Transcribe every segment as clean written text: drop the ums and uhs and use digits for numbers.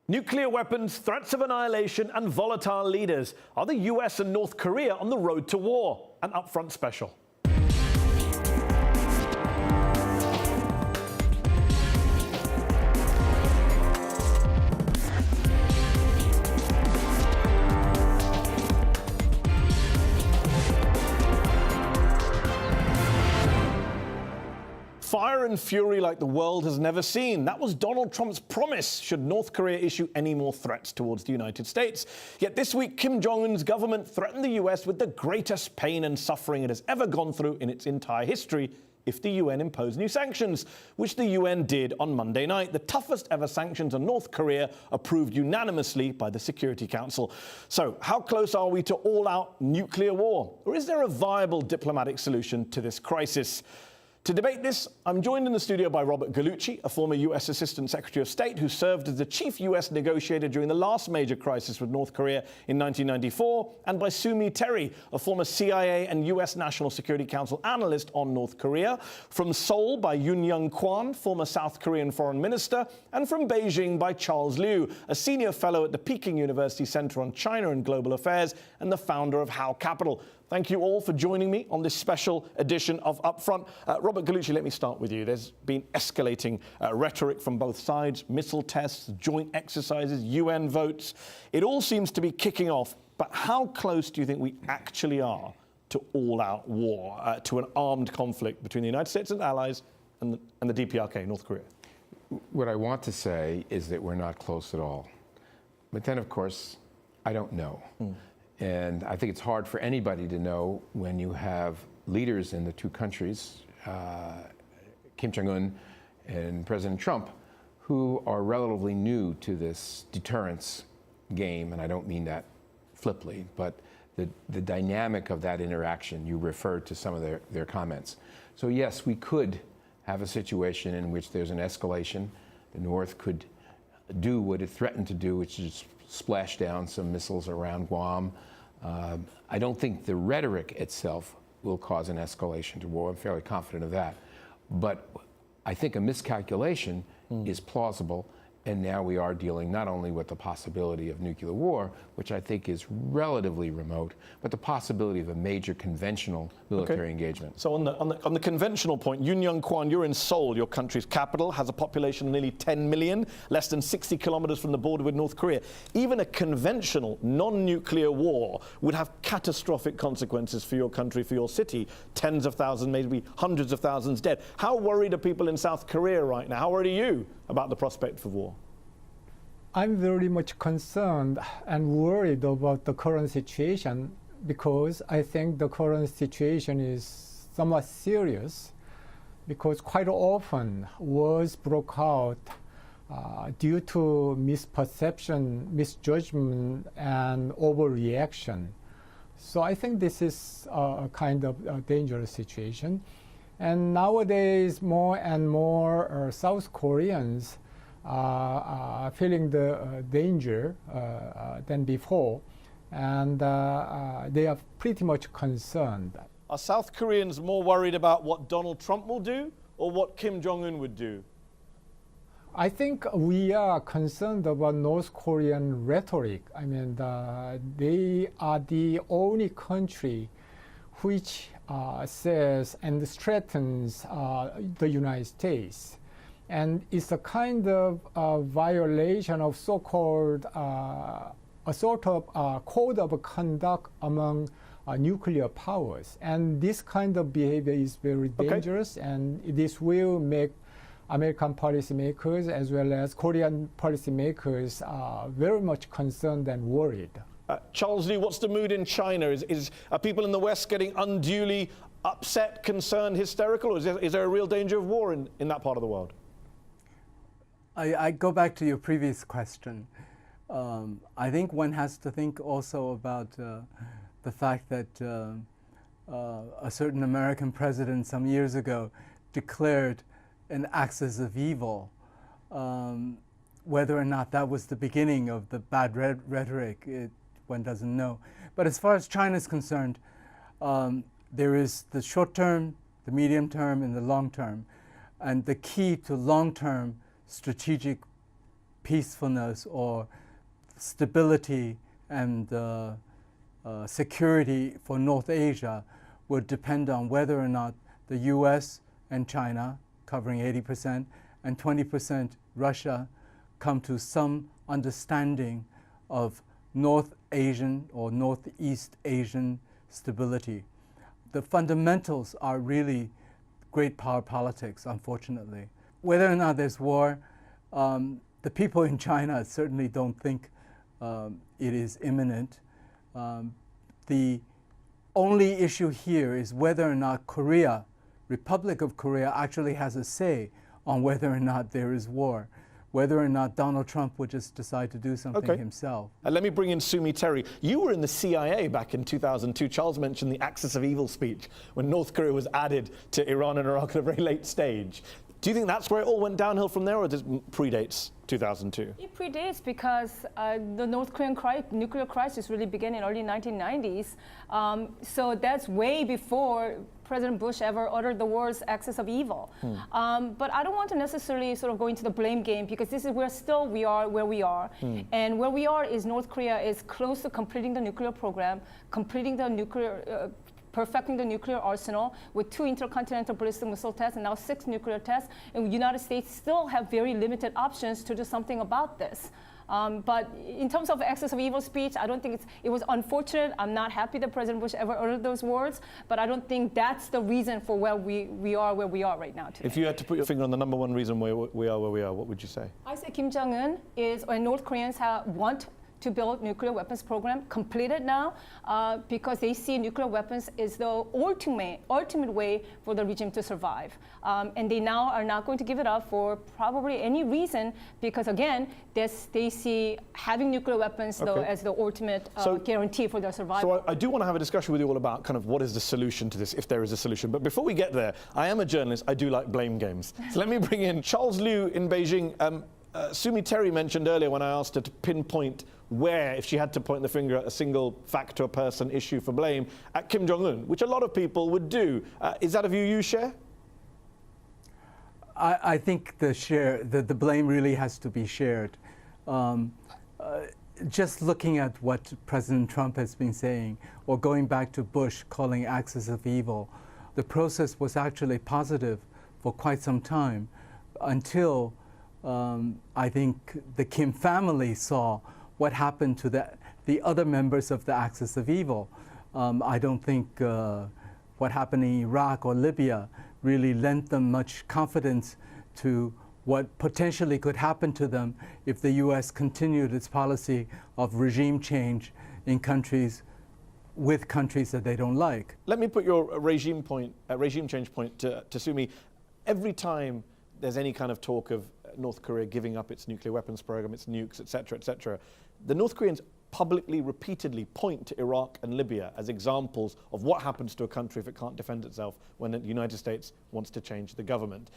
Nuclear weapons, threats of annihilation, and volatile leaders. Are the US and North Korea on the road to war? An upfront special. Fire and fury like the world has never seen. That was Donald Trump's promise should North Korea issue any more threats towards the United States. Yet this week, Kim Jong-un's government threatened the US with the greatest pain and suffering it has ever gone through in its entire history if the UN imposed new sanctions, which the UN did on Monday night. The toughest ever sanctions on North Korea approved unanimously by the Security Council. So how close are we to all-out nuclear war? Or is there a viable diplomatic solution to this crisis? To debate this, I'm joined in the studio by Robert Gallucci, a former US Assistant Secretary of State who served as the chief US negotiator during the last major crisis with North Korea in 1994, and by Sumi Terry, a former CIA and US National Security Council analyst on North Korea. From Seoul by Yoon Young Kwan, former South Korean foreign minister, and from Beijing by Charles Liu, a senior fellow at the Peking University Center on China and Global Affairs and the founder of How Capital. Thank you all for joining me on this special edition of Upfront. Robert Gallucci, let me start with you. There's been escalating rhetoric from both sides, missile tests, joint exercises, UN votes. It all seems to be kicking off, but how close do you think we actually are to all-out war, to an armed conflict between the United States and allies and the DPRK, North Korea? What I want to say is that we're not close at all. But then, of course, I don't know. And I think it's hard for anybody to know when you have leaders in the two countries, Kim Jong-un and President Trump, who are relatively new to this deterrence game, and I don't mean that flippantly, but the dynamic of that interaction, you referred to some of their comments. So yes, we could have a situation in which there's an escalation. The North could do what it threatened to do, which is splash down some missiles around Guam. I don't think the rhetoric itself will cause an escalation to war. I'm fairly confident of that. But I think a miscalculation is plausible, and now we are dealing not only with the possibility of nuclear war, which I think is relatively remote, but the possibility of a major conventional military engagement. So on the conventional point, Yoon Young Kwan, you're in Seoul, your country's capital, has a population of nearly 10 million, less than 60 kilometers from the border with North Korea. Even a conventional, non-nuclear war would have catastrophic consequences for your country, for your city. Tens of thousands, maybe hundreds of thousands dead. How worried are people in South Korea right now? How worried are you about the prospect of war? I'm very much concerned and worried about the current situation because I think the current situation is somewhat serious because quite often wars broke out due to misperception, misjudgment, and overreaction. So I think this is a kind of a dangerous situation. And nowadays, more and more South Koreans are feeling the danger than before, and they are pretty much concerned. Are South Koreans more worried about what Donald Trump will do or what Kim Jong-un would do? I think we are concerned about North Korean rhetoric. I mean, they are the only country which says and threatens the United States. And it's a kind of violation of so-called a sort of code of conduct among nuclear powers. And this kind of behavior is very dangerous, and this will make American policymakers as well as Korean policymakers very much concerned and worried. Charles Liu, what's the mood in China? Are people in the West getting unduly upset, concerned, hysterical, or is there a real danger of war in that part of the world? I go back to your previous question. I think one has to think also about the fact that a certain American president some years ago declared an axis of evil. Whether or not that was the beginning of the bad rhetoric, one doesn't know. But as far as China is concerned, there is the short term, the medium term, and the long term. And the key to long term strategic peacefulness or stability and security for North Asia would depend on whether or not the US and China, covering 80%, and 20% Russia, come to some understanding of North Asian or Northeast Asian stability. The fundamentals are really great power politics, unfortunately. Whether or not there's war, the people in China certainly don't think it is imminent. The only issue here is whether or not Korea, Republic of Korea, actually has a say on whether or not there is war, whether or not Donald Trump would just decide to do something himself. Let me bring in Sumi Terry. You were in the CIA back in 2002. Charles mentioned the axis of evil speech when North Korea was added to Iran and Iraq at a very late stage. Do you think that's where it all went downhill from there, or does it predates 2002? It predates because the North Korean nuclear crisis really began in early 1990s. So that's way before President Bush ever uttered the words axis of evil. But I don't want to necessarily sort of go into the blame game, because this is where still we are where we are. And where we are is North Korea is close to completing the nuclear program, completing the nuclear perfecting the nuclear arsenal with 2 intercontinental ballistic missile tests and now 6 nuclear tests. And the United States still have very limited options to do something about this. But in terms of axis of evil speech, I don't think it was unfortunate. I'm not happy that President Bush ever uttered those words, but I don't think that's the reason for where we are where we are right now today. If you had to put your finger on the number one reason where we are where we are, what would you say? I say Kim Jong-un and North Koreans want to build nuclear weapons program completed now because they see nuclear weapons is the ultimate way for the regime to survive. And they now are not going to give it up for probably any reason, because again, they see having nuclear weapons though as the ultimate guarantee for their survival. So I do want to have a discussion with you all about kind of what is the solution to this, if there is a solution. But before we get there, I am a journalist. I do like blame games. So let me bring in Charles Liu in Beijing. Sumi Terry mentioned earlier when I asked her to pinpoint where, if she had to point the finger at a single factor, person, issue for blame, at Kim Jong-un, which a lot of people would do. Is that a view you share? I think the blame really has to be shared. Just looking at what President Trump has been saying, or going back to Bush calling axis of evil, the process was actually positive for quite some time until I think the Kim family saw what happened to the other members of the axis of evil. I don't think what happened in Iraq or Libya really lent them much confidence to what potentially could happen to them if the U.S. continued its policy of regime change in countries with countries that they don't like. Let me put your regime change point to Sumi. Every time there's any kind of talk of North Korea giving up its nuclear weapons program, its nukes, etc., the North Koreans publicly, repeatedly point to Iraq and Libya as examples of what happens to a country if it can't defend itself when the United States wants to change the government.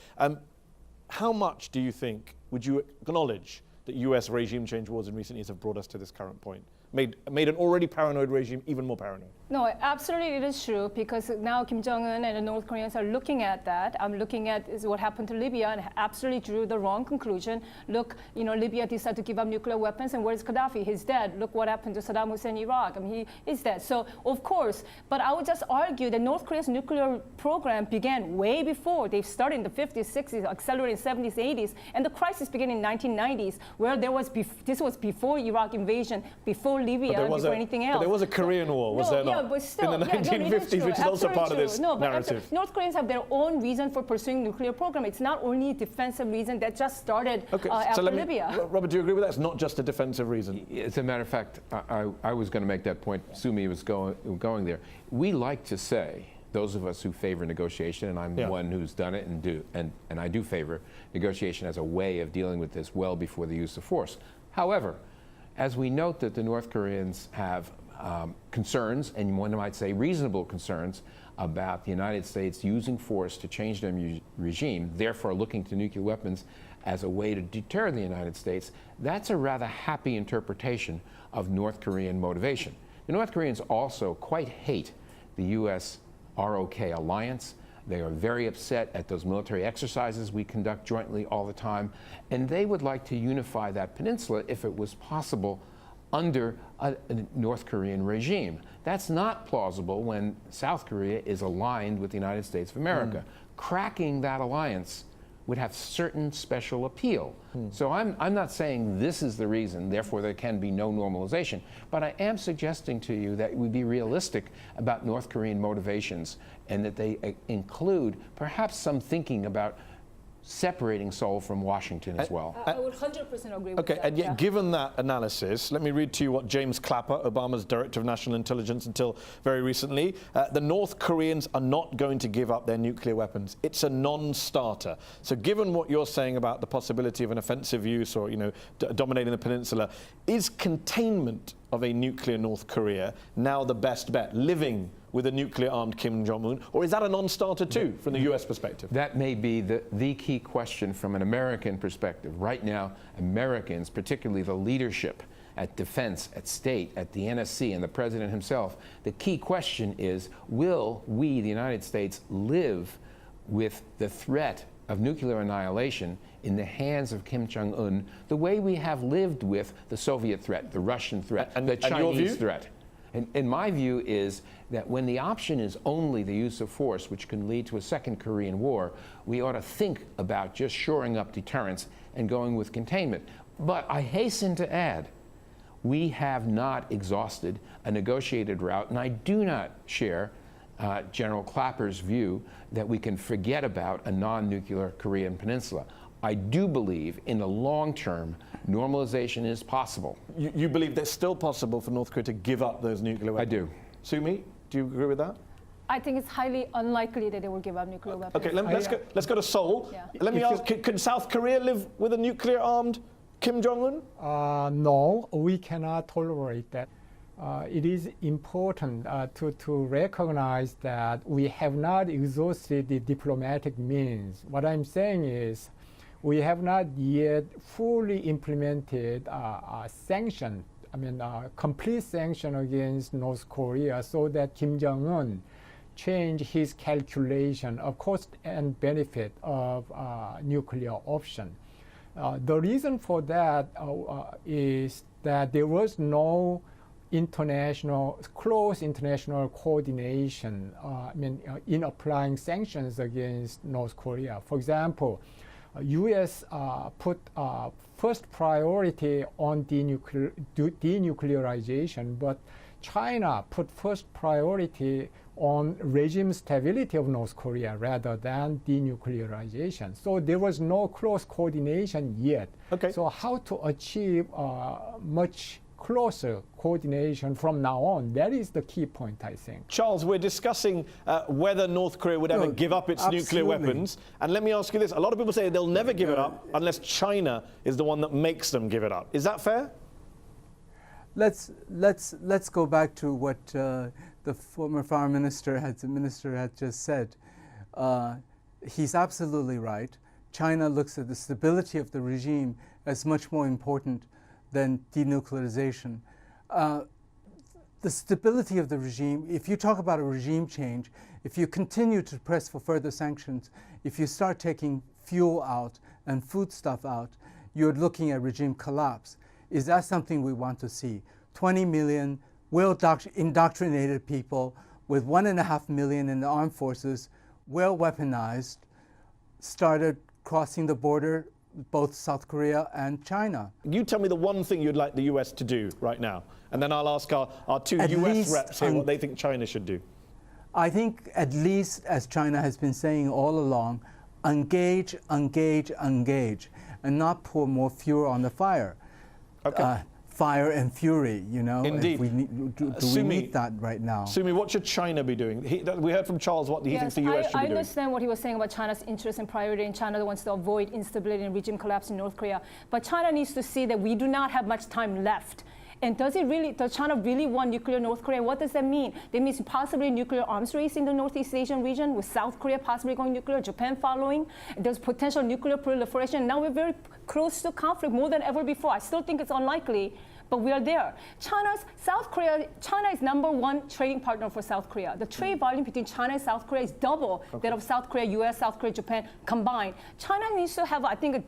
How much do you think, would you acknowledge that US regime change wars in recent years have brought us to this current point? Made an already paranoid regime even more paranoid? No, absolutely it is true, because now Kim Jong-un and the North Koreans are looking at that. I'm looking at what happened to Libya and absolutely drew the wrong conclusion. Look, Libya decided to give up nuclear weapons, and where's Gaddafi? He's dead. Look what happened to Saddam Hussein in Iraq. I mean, he is dead. So, of course, but I would just argue that North Korea's nuclear program began way before. They started in the 50s, 60s, accelerated in the 70s, 80s, and the crisis began in the 1990s, where this was before Iraq invasion, before Libya, before anything else. But there was a Korean War, was there not? Yeah, but still, in the 1950s, which is also part of this narrative. North Koreans have their own reason for pursuing nuclear program. It's not only a defensive reason that just started after Libya. Robert, do you agree with that? It's not just a defensive reason. As a matter of fact, I was going to make that point. Sumi was going there. We like to say, those of us who favor negotiation, and I'm the one who's done it and I do favor negotiation as a way of dealing with this well before the use of force. However, as we note that the North Koreans have concerns, and one might say reasonable concerns, about the United States using force to change their regime, therefore looking to nuclear weapons as a way to deter the United States, that's a rather happy interpretation of North Korean motivation. The North Koreans also quite hate the U.S. ROK alliance. They are very upset at those military exercises we conduct jointly all the time, and they would like to unify that peninsula if it was possible under a North Korean regime. That's not plausible when South Korea is aligned with the United States of America. Cracking that alliance would have certain special appeal. So I'm not saying this is the reason, therefore there can be no normalization, but I am suggesting to you that we be realistic about North Korean motivations and that they include perhaps some thinking about separating Seoul from Washington as well. I would 100% agree with Okay, that. and yet given that analysis, let me read to you what James Clapper, Obama's Director of National Intelligence until very recently, the North Koreans are not going to give up their nuclear weapons. It's a non-starter. So given what you're saying about the possibility of an offensive use or, dominating the peninsula, is containment of a nuclear North Korea now the best bet, living with a nuclear-armed Kim Jong-un, or is that a non-starter too, from the US perspective? That may be the key question from an American perspective. Right now, Americans, particularly the leadership at defense, at state, at the NSC, and the president himself, the key question is, will we, the United States, live with the threat of nuclear annihilation in the hands of Kim Jong-un the way we have lived with the Soviet threat, the Russian threat, the Chinese threat? And my view is that when the option is only the use of force, which can lead to a second Korean War, we ought to think about just shoring up deterrence and going with containment. But I hasten to add, we have not exhausted a negotiated route, and I do not share General Clapper's view that we can forget about a non-nuclear Korean peninsula. I do believe in the long term, normalization is possible. You believe that it's still possible for North Korea to give up those nuclear weapons? I do. Sumi, do you agree with that? I think it's highly unlikely that they will give up nuclear weapons. Okay, let's go to Seoul. Yeah. Let me ask, can South Korea live with a nuclear-armed Kim Jong-un? No, we cannot tolerate that. It is important to recognize that we have not exhausted the diplomatic means. What I'm saying is we have not yet fully implemented sanction, complete sanction against North Korea so that Kim Jong-un change his calculation of cost and benefit of nuclear option. The reason for that is that there was no close international coordination in applying sanctions against North Korea. For example, U.S. put first priority on denuclearization, but China put first priority on regime stability of North Korea rather than denuclearization. So there was no close coordination yet. Okay. So how to achieve much closer coordination from now on, that is the key point, I think. Charles, we're discussing whether North Korea would ever give up its nuclear weapons. And let me ask you this. A lot of people say they'll never give it up unless China is the one that makes them give it up. Is that fair? Let's go back to what the former foreign minister had just said. He's absolutely right. China looks at the stability of the regime as much more important than denuclearization. The stability of the regime, if you talk about a regime change, if you continue to press for further sanctions, if you start taking fuel out and foodstuff out, you're looking at regime collapse. Is that something we want to see? 20 million well-indoctrinated people with 1.5 million in the armed forces, well weaponized, started crossing the border, both South Korea and China. You tell me the one thing you'd like the US to do right now, and then I'll ask our two US reps here what they think China should do. I think at least, as China has been saying all along, engage, engage, engage, and not pour more fuel on the fire. Okay. Fire and fury, Indeed. Do we need that right now? Sumi, what should China be doing? We heard from Charles what he thinks the US should be doing. I understand what he was saying about China's interest and priority, and China wants to avoid instability and regime collapse in North Korea. But China needs to see that we do not have much time left. And does China really want nuclear North Korea? What does that mean? That means possibly nuclear arms race in the Northeast Asian region, with South Korea possibly going nuclear, Japan following. There's potential nuclear proliferation. Now we're very close to conflict more than ever before. I still think it's unlikely, but we are there. China is #1 trading partner for South Korea. The trade volume between China and South Korea is double that of South Korea, US, South Korea, Japan combined. China needs to have, I think,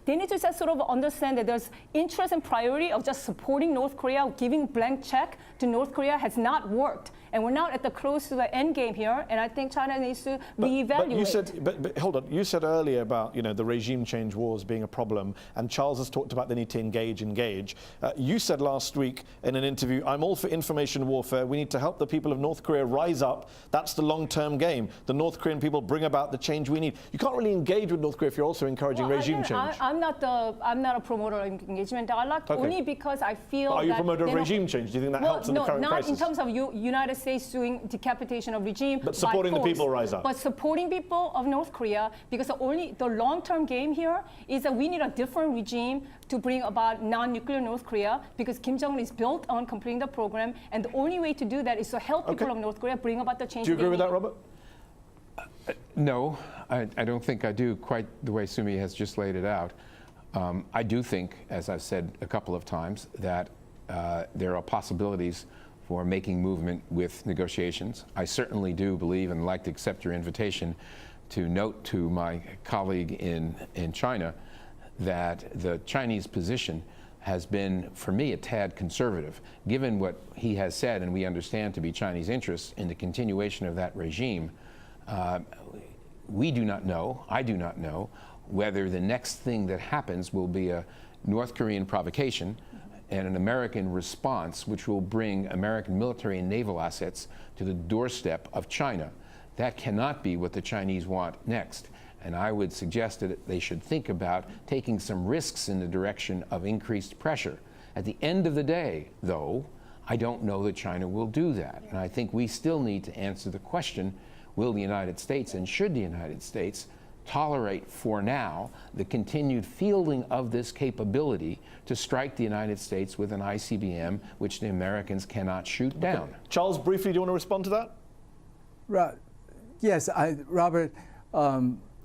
they need to just sort of understand that there's interest and priority of just supporting North Korea, giving blank check to North Korea has not worked. And we're now at the close to the end game here, and I think China needs to reevaluate. But hold on, you said earlier about the regime change wars being a problem, and Charles has talked about the need to engage. You said last week in an interview, I'm all for information warfare. We need to help the people of North Korea rise up. That's the long-term game. The North Korean people bring about the change we need. You can't really engage with North Korea if you're also encouraging regime change. I'm not a promoter of engagement dialogue, only because I feel are you a promoter of regime change? Do you think that helps in the current crisis? No, not in terms of United States doing decapitation of regime, but supporting the people rise up. But supporting people of North Korea, because the long-term game here is that we need a different regime to bring about non-nuclear North Korea, because Kim Jong-un is built on completing the program, and the only way to do that is to help people of North Korea bring about the change. Do you agree with that, Robert? No, I don't think I do quite the way Sumi has just laid it out. I do think, as I've said a couple of times, that there are possibilities for making movement with negotiations. I certainly do believe and like to accept your invitation to note to my colleague in China that the Chinese position has been, for me, a tad conservative. Given what he has said, and we understand to be Chinese interests in the continuation of that regime, we do not know, I do not know, whether the next thing that happens will be a North Korean provocation and an American response, which will bring American military and naval assets to the doorstep of China. That cannot be what the Chinese want next. And I would suggest that they should think about taking some risks in the direction of increased pressure. At the end of the day, though, I don't know that China will do that. And I think we still need to answer the question, will the United States and should the United States tolerate for now the continued fielding of this capability to strike the United States with an ICBM which the Americans cannot shoot down? Charles, briefly, do you want to respond to that? Yes, Robert,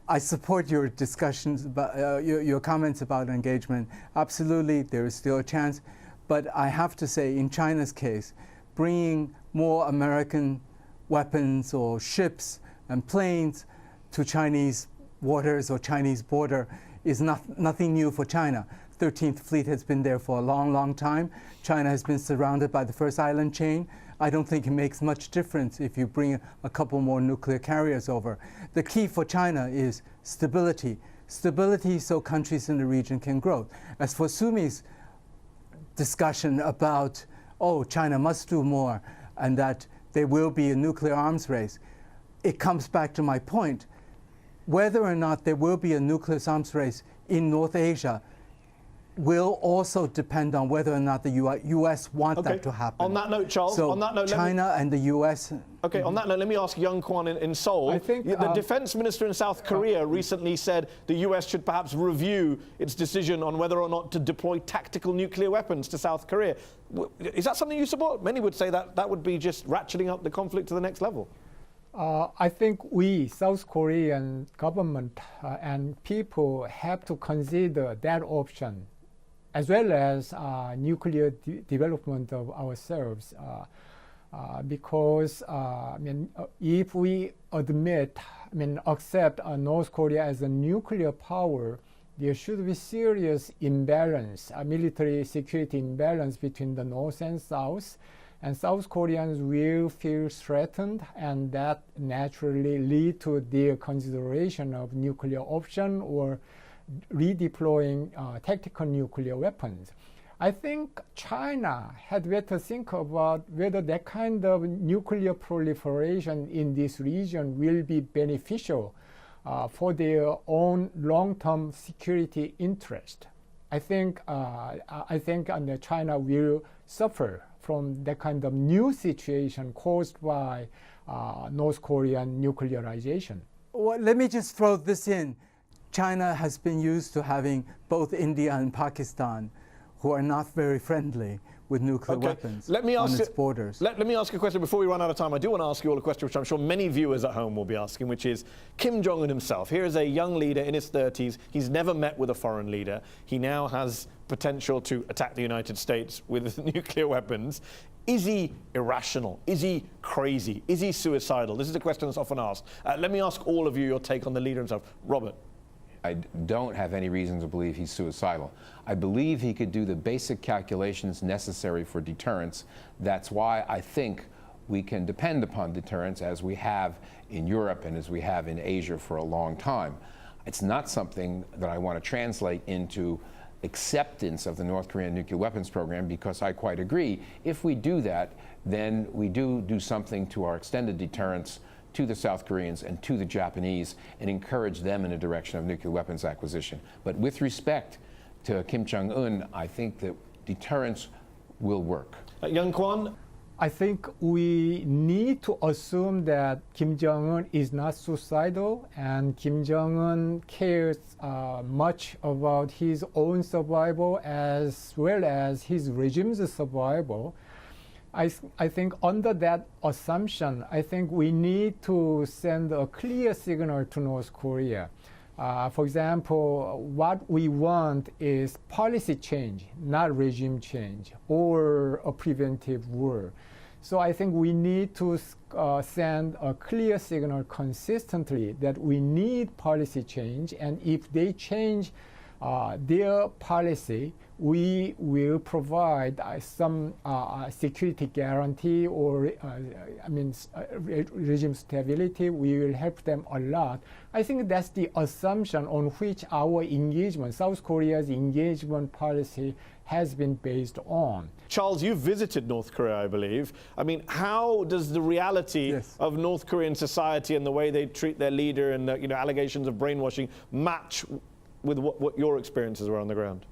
I support your discussions about your comments about engagement. Absolutely, there is still a chance. But I have to say, in China's case, bringing more American weapons or ships and planes to Chinese waters or Chinese border is nothing new for China. 13th Fleet has been there for a long, long time. China has been surrounded by the first island chain. I don't think it makes much difference if you bring a couple more nuclear carriers over. The key for China is stability. Stability so countries in the region can grow. As for Sumi's discussion about, China must do more and that there will be a nuclear arms race, it comes back to my point. Whether or not there will be a nuclear arms race in North Asia will also depend on whether or not the U.S. want that to happen. On that note, Charles, so on that note, China and the U.S. Okay, on that note, let me ask Young Kwan in Seoul. I think, the defense minister in South Korea recently said the U.S. should perhaps review its decision on whether or not to deploy tactical nuclear weapons to South Korea. Is that something you support? Many would say that that would be just ratcheting up the conflict to the next level. I think we, South Korean government and people, have to consider that option, as well as nuclear development of ourselves. Because if we accept North Korea as a nuclear power, there should be serious imbalance, military security imbalance between the North and South. And South Koreans will feel threatened, and that naturally lead to their consideration of nuclear option or redeploying tactical nuclear weapons. I think China had better think about whether that kind of nuclear proliferation in this region will be beneficial for their own long-term security interest. I think China will suffer from that kind of new situation caused by North Korean nuclearization. Well, let me just throw this in. China has been used to having both India and Pakistan, who are not very friendly, with nuclear weapons Let me on ask its borders. Let me ask you a question before we run out of time. I do want to ask you all a question which I'm sure many viewers at home will be asking, which is Kim Jong-un himself. Here is a young leader in his 30s. He's never met with a foreign leader. He now has potential to attack the United States with nuclear weapons. Is he irrational? Is he crazy? Is he suicidal? This is a question that's often asked. Let me ask all of you your take on the leader himself. Robert. I don't have any reason to believe he's suicidal. I believe he could do the basic calculations necessary for deterrence. That's why I think we can depend upon deterrence as we have in Europe and as we have in Asia for a long time. It's not something that I want to translate into acceptance of the North Korean nuclear weapons program, because I quite agree. If we do that, then we do something to our extended deterrence to the South Koreans and to the Japanese and encourage them in a direction of nuclear weapons acquisition. But with respect to Kim Jong-un, I think that deterrence will work. Young Kwan? I think we need to assume that Kim Jong-un is not suicidal, and Kim Jong-un cares much about his own survival as well as his regime's survival. I think under that assumption, I think we need to send a clear signal to North Korea. For example, what we want is policy change, not regime change, or a preventive war. So I think we need to send a clear signal consistently that we need policy change, and if they change their policy, we will provide some security guarantee or regime stability. We will help them a lot. I think that's the assumption on which our engagement, South Korea's engagement policy, has been based on. Charles, you've visited North Korea, I believe. I mean, how does the reality of North Korean society and the way they treat their leader and allegations of brainwashing match with what your experiences were on the ground?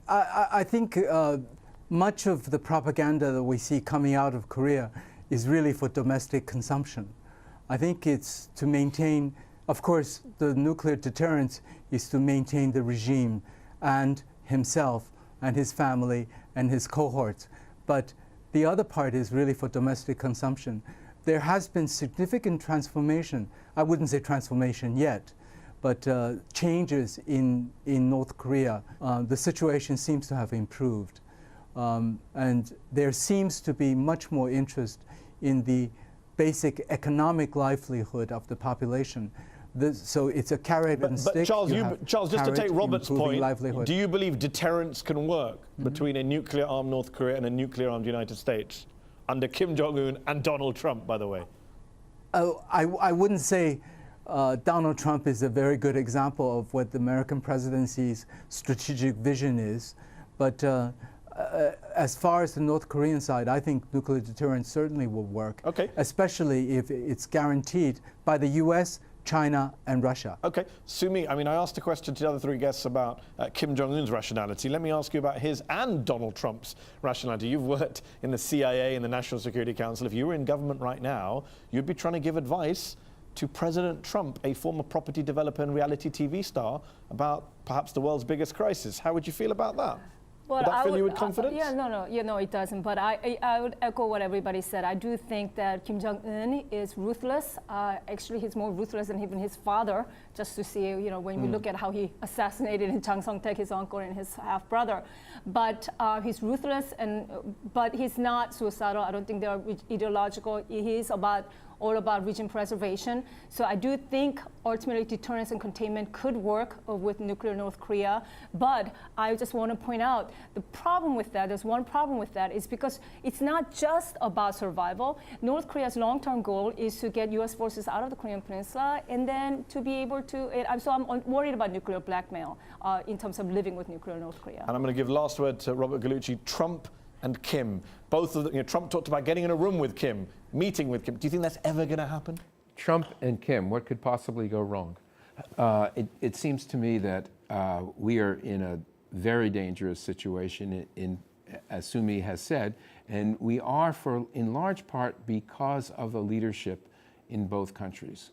I think much of the propaganda that we see coming out of Korea is really for domestic consumption. I think it's to maintain, of course, the nuclear deterrence is to maintain the regime and himself and his family and his cohorts. But the other part is really for domestic consumption. There has been significant transformation. I wouldn't say transformation yet, but changes in North Korea. The situation seems to have improved. And there seems to be much more interest in the basic economic livelihood of the population. So it's a carrot and stick. But Charles, just to take Robert's point, livelihood. do you believe deterrence can work between a nuclear-armed North Korea and a nuclear-armed United States under Kim Jong-un and Donald Trump, by the way? I wouldn't say Donald Trump is a very good example of what the American presidency's strategic vision is. But as far as the North Korean side, I think nuclear deterrence certainly will work, especially if it's guaranteed by the US, China, and Russia. Okay, Sumi, I mean, I asked a question to the other three guests about Kim Jong-un's rationality. Let me ask you about his and Donald Trump's rationality. You've worked in the CIA and the National Security Council. If you were in government right now, you'd be trying to give advice to President Trump, a former property developer and reality TV star, about perhaps the world's biggest crisis. How would you feel about that? Would that fill you with confidence? No, it doesn't. But I would echo what everybody said. I do think that Kim Jong-un is ruthless. Actually, he's more ruthless than even his father. Just to see, when we look at how he assassinated Chang Song-taek, his uncle, and his half-brother. But he's ruthless, but he's not suicidal. I don't think they're ideological. He's all about region preservation. So I do think ultimately deterrence and containment could work with nuclear North Korea. But I just want to point out the problem with that, there's one problem with that, is because it's not just about survival. North Korea's long-term goal is to get US forces out of the Korean Peninsula and then to be able to, so I'm worried about nuclear blackmail in terms of living with nuclear North Korea. And I'm going to give last word to Robert Gallucci. Trump and Kim, both of them, Trump talked about getting in a room with Kim, meeting with Kim. Do you think that's ever going to happen? Trump and Kim, what could possibly go wrong? It seems to me that we are in a very dangerous situation, as Sumi has said, and we are in large part because of the leadership in both countries.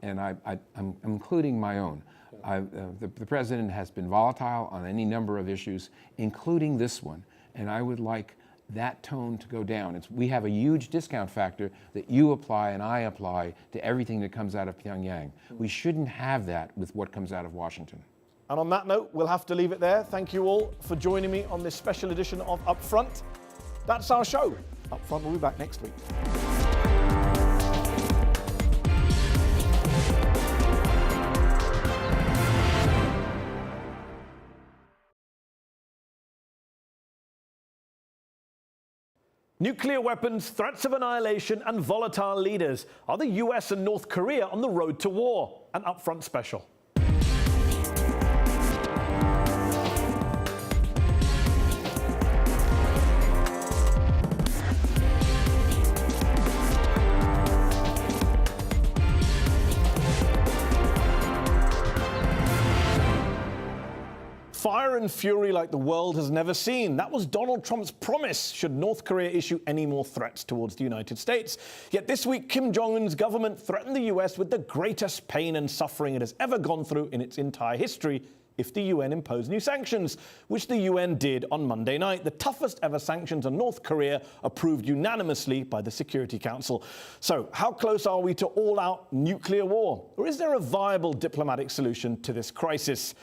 And I'm including my own. the president has been volatile on any number of issues, including this one, and I would like that tone to go down. We have a huge discount factor that you apply and I apply to everything that comes out of Pyongyang. We shouldn't have that with what comes out of Washington. And on that note, we'll have to leave it there. Thank you all for joining me on this special edition of Upfront. That's our show. Upfront will be back next week. Nuclear weapons, threats of annihilation, and volatile leaders. Are the US and North Korea on the road to war? An Upfront special. Fire and fury like the world has never seen. That was Donald Trump's promise should North Korea issue any more threats towards the United States. Yet this week, Kim Jong-un's government threatened the US with the greatest pain and suffering it has ever gone through in its entire history if the UN imposed new sanctions, which the UN did on Monday night. The toughest ever sanctions on North Korea approved unanimously by the Security Council. So how close are we to all-out nuclear war? Or is there a viable diplomatic solution to this crisis?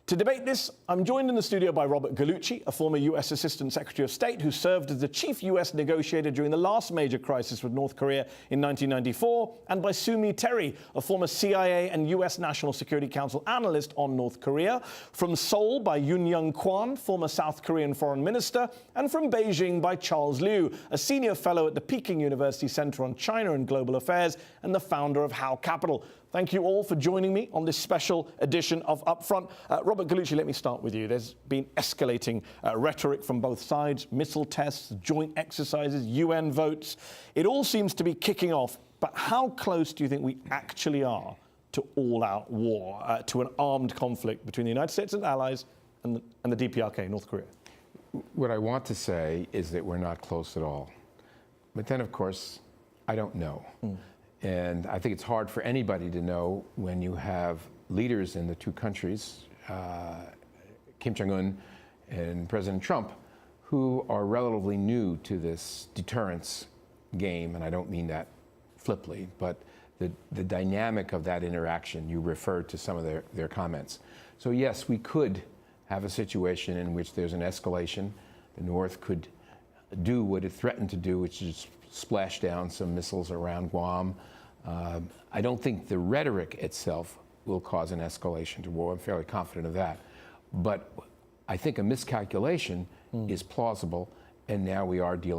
To debate this, I'm joined in the studio by Robert Gallucci, a former US Assistant Secretary of State who served as the chief US negotiator during the last major crisis with North Korea in 1994, and by Sumi Terry, a former CIA and US National Security Council analyst on North Korea. From Seoul by Yoon Young Kwan, former South Korean foreign minister, and from Beijing by Charles Liu, a senior fellow at the Peking University Center on China and Global Affairs and the founder of How Capital. Thank you all for joining me on this special edition of Upfront. Robert Gallucci, let me start with you. There's been escalating rhetoric from both sides, missile tests, joint exercises, UN votes. It all seems to be kicking off, but how close do you think we actually are to all-out war, to an armed conflict between the United States and allies and the DPRK, North Korea? What I want to say is that we're not close at all. But then, of course, I don't know. And I think it's hard for anybody to know when you have leaders in the two countries, Kim Jong-un and President Trump, who are relatively new to this deterrence game, and I don't mean that flippantly, but the dynamic of that interaction, you referred to some of their comments. So yes, we could have a situation in which there's an escalation. The North could do what it threatened to do, which is splash down some missiles around Guam. I don't think the rhetoric itself will cause an escalation to war. I'm fairly confident of that. But I think a miscalculation is plausible, and now we are dealing